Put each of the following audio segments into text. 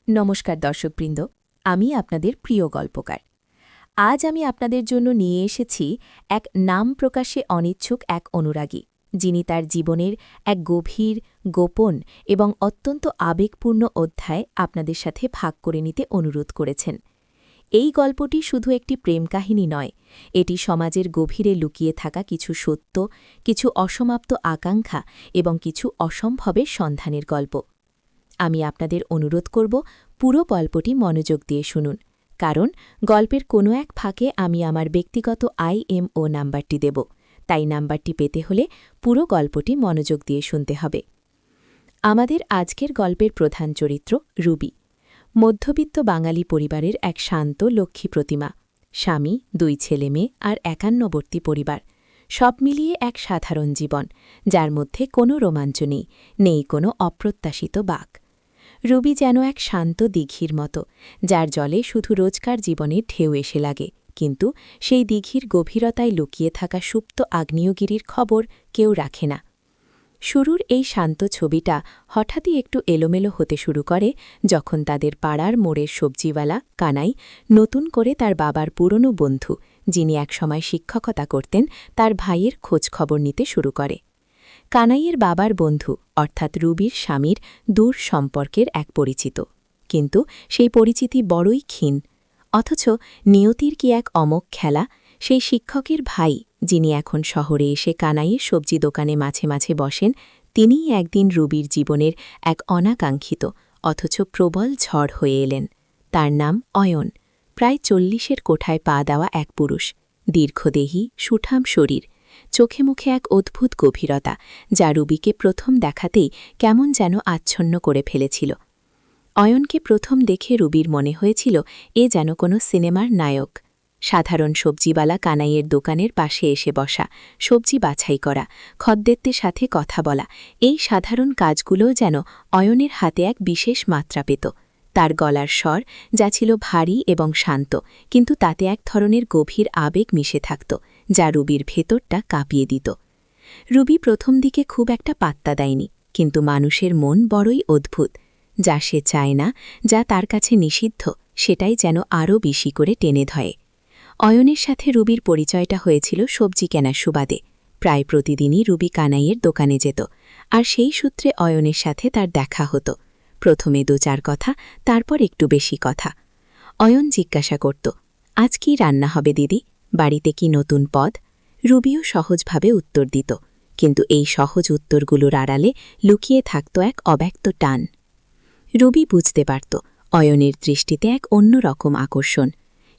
নমস্কার দর্শকবৃন্দ, আমি আপনাদের প্রিয় গল্পকার। আজ আমি আপনাদের জন্য নিয়ে এসেছি এক নাম প্রকাশে অনিচ্ছুক এক অনুরাগী, যিনি তার জীবনের এক গভীর, গোপন এবং অত্যন্ত আবেগপূর্ণ অধ্যায় আপনাদের সাথে ভাগ করে নিতে অনুরোধ করেছেন। এই গল্পটি শুধু একটি প্রেম কাহিনী নয়, এটি সমাজের গভীরে লুকিয়ে থাকা কিছু সত্য, কিছু অসমাপ্ত আকাঙ্ক্ষা এবং কিছু অসম্ভবের সন্ধানের গল্প। আমি আপনাদের অনুরোধ করব পুরো গল্পটি মনোযোগ দিয়ে শুনুন, কারণ গল্পের কোনো এক ফাঁকে আমি আমার ব্যক্তিগত IMO নাম্বারটি দেব, তাই নাম্বারটি পেতে হলে পুরো গল্পটি মনোযোগ দিয়ে শুনতে হবে। আমাদের আজকের গল্পের প্রধান চরিত্র রুবি, মধ্যবিত্ত বাঙালি পরিবারের এক শান্ত লক্ষ্মী প্রতিমা, স্বামী, 2 ছেলেমেয়ে আর একান্নবর্তী পরিবার, সব মিলিয়ে এক সাধারণ জীবন, যার মধ্যে কোনো রোমাঞ্চ নেই, নেই কোনো অপ্রত্যাশিত বাঁক। রুবি যেন এক শান্ত দিঘির মতো, যার জলে শুধু রোজকার জীবনে ঢেউ এসে লাগে, কিন্তু সেই দিঘির গভীরতায় লুকিয়ে থাকা সুপ্ত আগ্নেয়গিরির খবর কেউ রাখে না। শুরুর এই শান্ত ছবিটা হঠাৎই একটু এলোমেলো হতে শুরু করে যখন তাদের পাড়ার মোড়ের সবজিওয়ালা কানাই নতুন করে তার বাবার পুরনো বন্ধু, যিনি একসময় শিক্ষকতা করতেন, তার ভাইয়ের খোঁজখবর নিতে শুরু করে। কানাইয়ের বাবার বন্ধু অর্থাৎ রুবির স্বামীর দূর সম্পর্কের এক পরিচিত, কিন্তু সেই পরিচিতি বড়ই ক্ষীণ। অথচ নিয়তির কি এক অমোঘ খেলা, সেই শিক্ষকের ভাই, যিনি এখন শহরে এসে কানাইয়ের সবজি দোকানে মাঝে মাঝে বসেন, তিনিই একদিন রুবির জীবনের এক অনাকাঙ্ক্ষিত অথচ প্রবল ঝড় হয়ে এলেন। তার নাম অয়ন, প্রায় 40-এর কোঠায় পা দেওয়া এক পুরুষ, দীর্ঘদেহী, সুঠাম শরীর, চোখে মুখে এক অদ্ভুত গভীরতা, যা রুবিকে প্রথম দেখাতেই কেমন যেন আচ্ছন্ন করে ফেলেছিল। অয়নকে প্রথম দেখে রুবির মনে হয়েছিল এ যেন কোনো সিনেমার নায়ক। সাধারণ সবজিওয়ালা কানাইয়ের দোকানের পাশে এসে বসা, সবজি বাছাই করা, খদ্দেরদের সাথে কথা বলা, এই সাধারণ কাজগুলোও যেন অয়নের হাতে এক বিশেষ মাত্রা পেত। তার গলার স্বর, যা ছিল ভারী এবং শান্ত, কিন্তু তাতে এক ধরনের গভীর আবেগ মিশে থাকত, যা রুবির ভেতরটা কাঁপিয়ে দিত। রুবি প্রথম দিকে খুব একটা পাত্তা দেয়নি, কিন্তু মানুষের মন বড়ই অদ্ভুত। যা সে চায় না, যা তার কাছে নিষিদ্ধ, সেটাই যেন আরও বেশি করে টেনে ধরে। অয়নের সাথে রুবির পরিচয়টা হয়েছিল সবজি কেনার সুবাদে। প্রায় প্রতিদিনই রুবি কানাইয়ের দোকানে যেত, আর সেই সূত্রে অয়নের সাথে তার দেখা হতো। প্রথমে 2-4 কথা, তারপর একটু বেশি কথা। অয়ন জিজ্ঞাসা করত, আজ কি রান্না হবে দিদি, বাড়িতে কি নতুন পদ? রুবিও সহজভাবে উত্তর দিত, কিন্তু এই সহজ উত্তরগুলোর আড়ালে লুকিয়ে থাকত এক অব্যক্ত টান। রুবি বুঝতে পারত অয়নের দৃষ্টিতে এক অন্য রকম আকর্ষণ।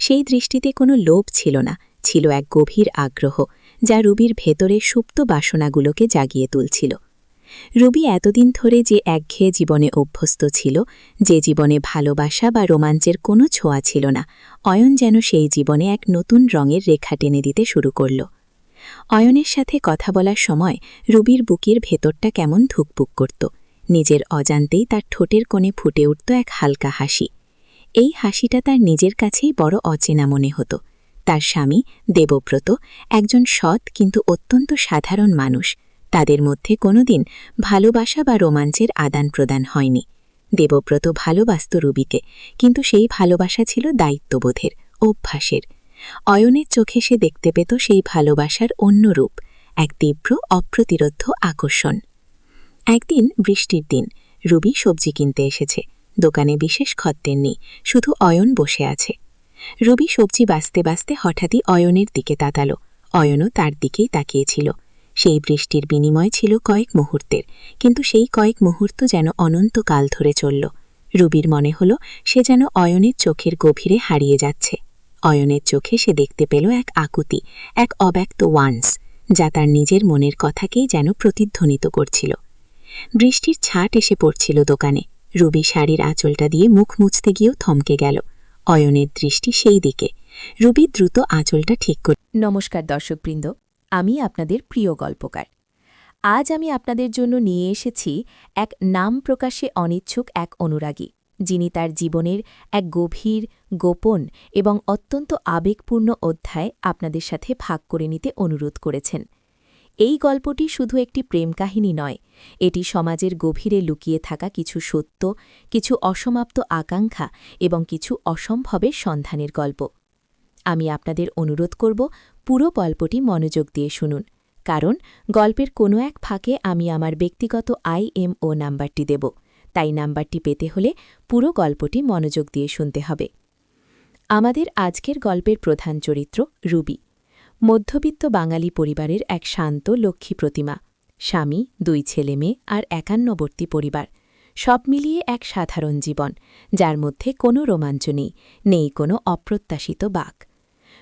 সেই দৃষ্টিতে কোনো লোভ ছিল না, ছিল এক গভীর আগ্রহ, যা রুবির ভেতরে সুপ্ত বাসনাগুলোকে জাগিয়ে তুলছিল। রুবি এতদিন ধরে যে একঘেয়ে জীবনে অভ্যস্ত ছিল, যে জীবনে ভালোবাসা বা রোমাঞ্চের কোনো ছোঁয়া ছিল না, অয়ন যেন সেই জীবনে এক নতুন রঙের রেখা টেনে দিতে শুরু করল। অয়নের সাথে কথা বলার সময় রুবির বুকের ভেতরটা কেমন ধুকপুক করত, নিজের অজান্তেই তার ঠোঁটের কোণে ফুটে উঠত এক হালকা হাসি। এই হাসিটা তার নিজের কাছেই বড় অচেনা মনে হতো। তার স্বামী দেবব্রত একজন সৎ কিন্তু অত্যন্ত সাধারণ মানুষ, তাদের মধ্যে কোনোদিন ভালোবাসা বা রোমাঞ্চের আদান প্রদান হয়নি। দেবব্রত ভালোবাসত রুবিকে, কিন্তু সেই ভালোবাসা ছিল দায়িত্ববোধের, অভ্যাসের। অয়নের চোখে সে দেখতে পেত সেই ভালোবাসার অন্য রূপ, এক তীব্র অপ্রতিরোধ্য আকর্ষণ। একদিন বৃষ্টির দিন, রুবি সবজি কিনতে এসেছে। দোকানে বিশেষ খদ্দের নেই, শুধু অয়ন বসে আছে। রুবি সবজি বাছতে বাছতে হঠাৎই অয়নের দিকে তাকাল। অয়নও তার দিকেই তাকিয়েছিল। সেই বৃষ্টির বিনিময় ছিল কয়েক মুহূর্তের, কিন্তু সেই কয়েক মুহূর্ত যেন অনন্তকাল ধরে চলল। রুবির মনে হল সে যেন অয়নের চোখের গভীরে হারিয়ে যাচ্ছে। অয়নের চোখে সে দেখতে পেল এক আকুতি, এক অব্যক্ত ওয়ান্স, যা তার নিজের মনের কথাকেই যেন প্রতিধ্বনিত করছিল। বৃষ্টির ছাট এসে পড়ছিল দোকানে। রুবি শাড়ির আঁচলটা দিয়ে মুখ মুছতে গিয়েও থমকে গেল। অয়নের দৃষ্টি সেই দিকে। রুবি দ্রুত আঁচলটা ঠিক করে। নমস্কার দর্শকবৃন্দ, আমি আপনাদের প্রিয় গল্পকার। আজ আমি আপনাদের জন্য নিয়ে এসেছি এক নাম প্রকাশে অনিচ্ছুক এক অনুরাগী, যিনি তার জীবনের এক গভীর, গোপন এবং অত্যন্ত আবেগপূর্ণ অধ্যায় আপনাদের সাথে ভাগ করে নিতে অনুরোধ করেছেন। এই গল্পটি শুধু একটি প্রেম কাহিনী নয়, এটি সমাজের গভীরে লুকিয়ে থাকা কিছু সত্য, কিছু অসমাপ্ত আকাঙ্ক্ষা এবং কিছু অসম্ভবের সন্ধানের গল্প। আমি আপনাদের অনুরোধ করব পুরো গল্পটি মনোযোগ দিয়ে শুনুন, কারণ গল্পের কোনো এক ফাঁকে আমি আমার ব্যক্তিগত IMO নাম্বারটি দেব, তাই নাম্বারটি পেতে হলে পুরো গল্পটি মনোযোগ দিয়ে শুনতে হবে। আমাদের আজকের গল্পের প্রধান চরিত্র রুবি, মধ্যবিত্ত বাঙালি পরিবারের এক শান্ত লক্ষ্মী প্রতিমা, স্বামী, 2 ছেলেমেয়ে আর একান্নবর্তী পরিবার, সব মিলিয়ে এক সাধারণ জীবন, যার মধ্যে কোনো রোমাঞ্চ নেই, নেই কোনো অপ্রত্যাশিত বাঁক।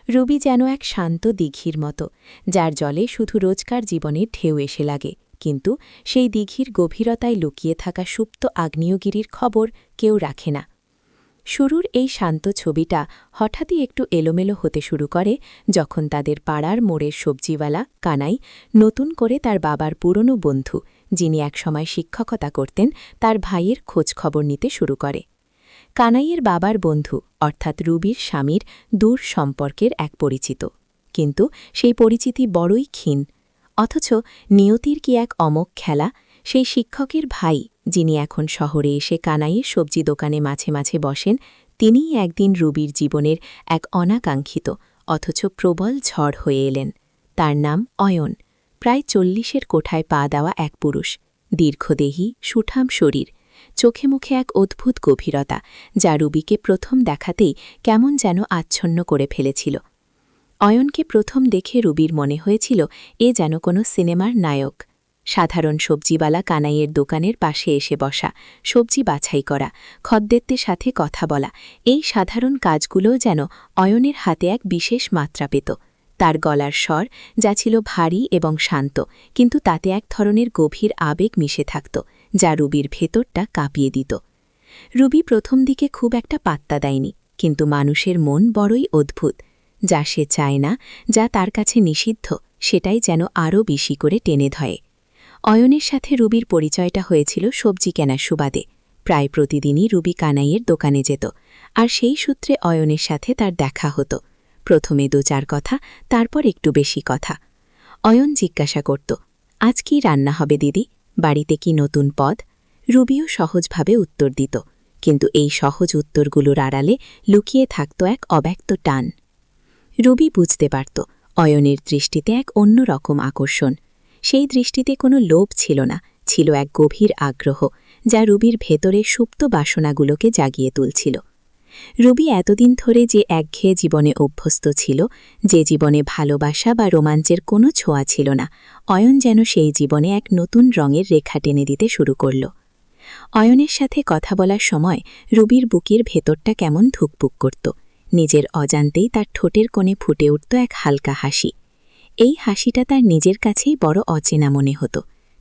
রুবি যেন এক শান্ত দিঘির মতো, যার জলে শুধু রোজকার জীবনের ঢেউ এসে লাগে, কিন্তু সেই দিঘির গভীরতায় লুকিয়ে থাকা সুপ্ত আগ্নেয়গিরির খবর কেউ রাখে না। শুরুর এই শান্ত ছবিটা হঠাৎই একটু এলোমেলো হতে শুরু করে যখন তাদের পাড়ার মোড়ের সবজিওয়ালা কানাই নতুন করে তার বাবার পুরনো বন্ধু, যিনি একসময় শিক্ষকতা করতেন, তার ভাইয়ের খোঁজ খবর নিতে শুরু করে। কানাইয়ের বাবার বন্ধু অর্থাৎ রুবির স্বামীর দূর সম্পর্কের এক পরিচিত, কিন্তু সেই পরিচিতি বড়ই ক্ষীণ। অথচ নিয়তির কি এক অমোঘ খেলা, সেই শিক্ষকের ভাই, যিনি এখন শহরে এসে কানাইয়ের সবজি দোকানে মাঝে মাঝে বসেন, তিনিই একদিন রুবির জীবনের এক অনাকাঙ্ক্ষিত অথচ প্রবল ঝড় হয়ে এলেন। তার নাম অয়ন, প্রায় 40-এর কোঠায় পা দেওয়া এক পুরুষ, দীর্ঘদেহী, সুঠাম শরীর, চোখে মুখে এক অদ্ভুত গভীরতা, যা রুবিকে প্রথম দেখাতেই কেমন যেন আচ্ছন্ন করে ফেলেছিল। অয়নকে প্রথম দেখে রুবির মনে হয়েছিল এ যেন কোনো সিনেমার নায়ক। সাধারণ সবজিওয়ালা কানাইয়ের দোকানের পাশে এসে বসা, সবজি বাছাই করা, খদ্দেরদের সাথে কথা বলা, এই সাধারণ কাজগুলোও যেন অয়নের হাতে এক বিশেষ মাত্রা পেত। তার গলার স্বর, যা ছিল ভারী এবং শান্ত, কিন্তু তাতে এক ধরনের গভীর আবেগ মিশে থাকত, যা রুবির ভেতরটা কাঁপিয়ে দিত। রুবি প্রথম দিকে খুব একটা পাত্তা দেয়নি, কিন্তু মানুষের মন বড়ই অদ্ভুত। যা সে চায় না, যা তার কাছে নিষিদ্ধ, সেটাই যেন আরও বেশি করে টেনে ধরে। অয়নের সাথে রুবির পরিচয়টা হয়েছিল সবজি কেনার সুবাদে। প্রায় প্রতিদিনই রুবি কানাইয়ের দোকানে যেত, আর সেই সূত্রে অয়নের সাথে তার দেখা হতো। প্রথমে 2-4 কথা, তারপর একটু বেশি কথা। অয়ন জিজ্ঞাসা করত, আজ কি রান্না হবে দিদি, বাড়িতে কি নতুন পদ? রুবিও সহজভাবে উত্তর দিত, কিন্তু এই সহজ উত্তরগুলোর আড়ালে লুকিয়ে থাকত এক অব্যক্ত টান। রুবি বুঝতে পারত অয়নের দৃষ্টিতে এক অন্যরকম আকর্ষণ। সেই দৃষ্টিতে কোনো লোভ ছিল না, ছিল এক গভীর আগ্রহ, যা রুবির ভেতরে সুপ্ত বাসনাগুলোকে জাগিয়ে তুলছিল। রুবি এতদিন ধরে যে একঘেয়ে জীবনে অভ্যস্ত ছিল, যে জীবনে ভালোবাসা বা রোমাঞ্চের কোনো ছোঁয়া ছিল না, অয়ন যেন সেই জীবনে এক নতুন রঙের রেখা টেনে দিতে শুরু করল। অয়নের সাথে কথা বলার সময় রুবির বুকের ভেতরটা কেমন ধুকপুক করত। নিজের অজান্তেই তার ঠোঁটের কোণে ফুটে উঠত এক হালকা হাসি। এই হাসিটা তার নিজের কাছেই বড় অচেনা মনে হতো।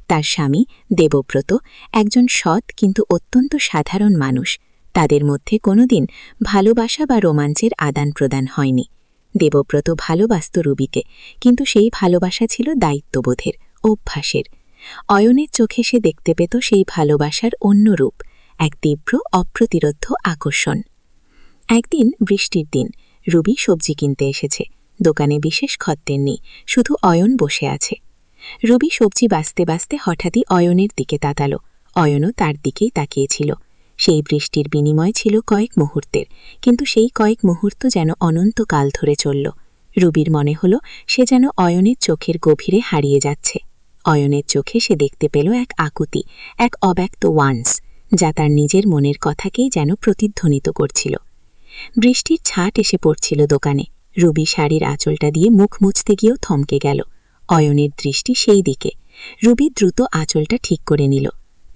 তার স্বামী দেবব্রত একজন সৎ কিন্তু অত্যন্ত সাধারণ মানুষ। তাদের মধ্যে কোনোদিন ভালোবাসা বা রোমাঞ্চের আদান প্রদান হয়নি। দেবব্রত ভালোবাসত রুবিকে, কিন্তু সেই ভালোবাসা ছিল দায়িত্ববোধের, অভ্যাসের। অয়নের চোখে সে দেখতে পেত সেই ভালোবাসার অন্য রূপ, এক তীব্র অপ্রতিরোধ্য আকর্ষণ। একদিন বৃষ্টির দিন, রুবি সবজি কিনতে এসেছে। দোকানে বিশেষ খদ্দের নেই, শুধু অয়ন বসে আছে। রুবি সবজি বাছতে বাছতে হঠাৎই অয়নের দিকে তাকাল। অয়নও তার দিকেই তাকিয়েছিল। সেই বৃষ্টির বিনিময় ছিল কয়েক মুহূর্তের, কিন্তু সেই কয়েক মুহূর্ত যেন অনন্তকাল ধরে চলল। রুবির মনে হল সে যেন অয়নের চোখের গভীরে হারিয়ে যাচ্ছে। অয়নের চোখে সে দেখতে পেল এক আকুতি, এক অব্যক্ত ওয়ান্স, যা তার নিজের মনের কথাকেই যেন প্রতিধ্বনিত করছিল। বৃষ্টির ছাট এসে পড়ছিল দোকানে। রুবি শাড়ির আঁচলটা দিয়ে মুখ মুছতে গিয়েও থমকে গেল। অয়নের দৃষ্টি সেই দিকে। রুবি দ্রুত আঁচলটা ঠিক করে নিল।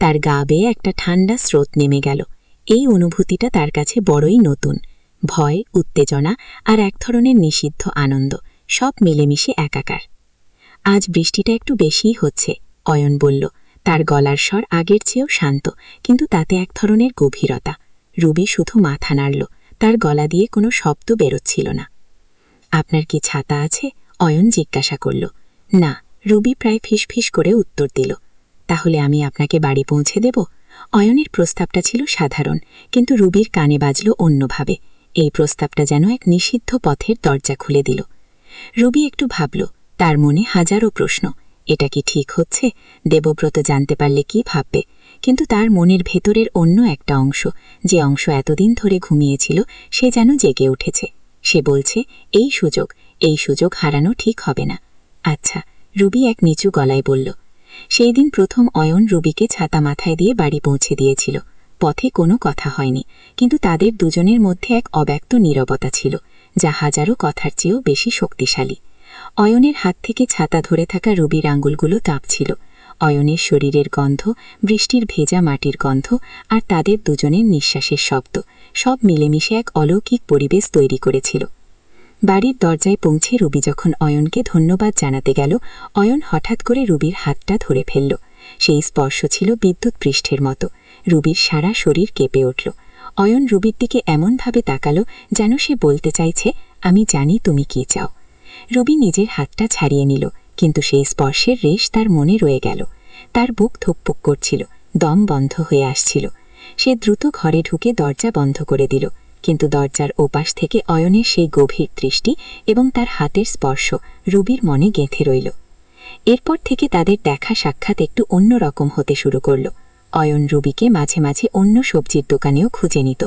তার গা বেয়ে একটা ঠান্ডা স্রোত নেমে গেল। এই অনুভূতিটা তার কাছে বড়ই নতুন। ভয়, উত্তেজনা আর এক ধরনের নিষিদ্ধ আনন্দ, সব মিলেমিশে একাকার। আজ বৃষ্টিটা একটু বেশিই হচ্ছে, অয়ন বলল। তার গলার স্বর আগের চেয়েও শান্ত, কিন্তু তাতে এক ধরনের গভীরতা। রুবি শুধু মাথা নাড়ল, তার গলা দিয়ে কোনো শব্দ বেরোচ্ছিল না। আপনার কি ছাতা আছে? অয়ন জিজ্ঞাসা করল। না, রুবি প্রায় ফিসফিস করে উত্তর দিল। তাহলে আমি আপনাকে বাড়ি পৌঁছে দেব? অয়নের প্রস্তাবটা ছিল সাধারণ, কিন্তু রুবির কানে বাজল অন্যভাবে। এই প্রস্তাবটা যেন এক নিষিদ্ধ পথের দরজা খুলে দিল। রুবি একটু ভাবল, তার মনে হাজারো প্রশ্ন। এটা কি ঠিক হচ্ছে? দেবব্রত জানতে পারলে কি ভাববে? কিন্তু তার মনের ভেতরের অন্য একটা অংশ, যে অংশ এতদিন ধরে ঘুমিয়েছিল, সে যেন জেগে উঠেছে। সে বলছে, এই সুযোগ হারানো ঠিক হবে না। আচ্ছা, রুবি এক নিচু গলায় বলল। সেই দিন প্রথম অয়ন রুবিকে ছাতা মাথায় দিয়ে বাড়ি পৌঁছে দিয়েছিল। পথে কোনো কথা হয়নি, কিন্তু তাদের দুজনের মধ্যে এক অব্যক্ত নীরবতা ছিল, যা হাজারো কথার চেয়েও বেশি শক্তিশালী। অয়নের হাত থেকে ছাতা ধরে থাকা রুবির আঙ্গুলগুলো কাঁপছিল। অয়নের শরীরের গন্ধ, বৃষ্টির ভেজা মাটির গন্ধ, আর তাদের দুজনের নিঃশ্বাসের শব্দ, সব মিলেমিশে এক অলৌকিক পরিবেশ তৈরি করেছিল। বাড়ির দরজায় পৌঁছে রুবি যখন অয়নকে ধন্যবাদ জানাতে গেল, অয়ন হঠাৎ করে রুবির হাতটা ধরে ফেলল। সেই স্পর্শ ছিল বিদ্যুৎ পৃষ্ঠের মতো। রুবির সারা শরীর কেঁপে উঠল। অয়ন রুবির দিকে এমনভাবে তাকালো যেন সে বলতে চাইছে, আমি জানি তুমি কি চাও। রুবি নিজের হাতটা ছাড়িয়ে নিল, কিন্তু সেই স্পর্শের রেশ তার মনে রয়ে গেল। তার বুক ধুকপুক করছিল, দম বন্ধ হয়ে আসছিল। সে দ্রুত ঘরে ঢুকে দরজা বন্ধ করে দিল, কিন্তু দরজার ওপাশ থেকে অয়নের সেই গভীর দৃষ্টি এবং তার হাতের স্পর্শ রুবির মনে গেঁথে রইল। এরপর থেকে তাদের দেখা সাক্ষাৎ একটু অন্যরকম হতে শুরু করল। অয়ন রুবিকে মাঝে মাঝে অন্য সবজির দোকানেও খুঁজে নিত।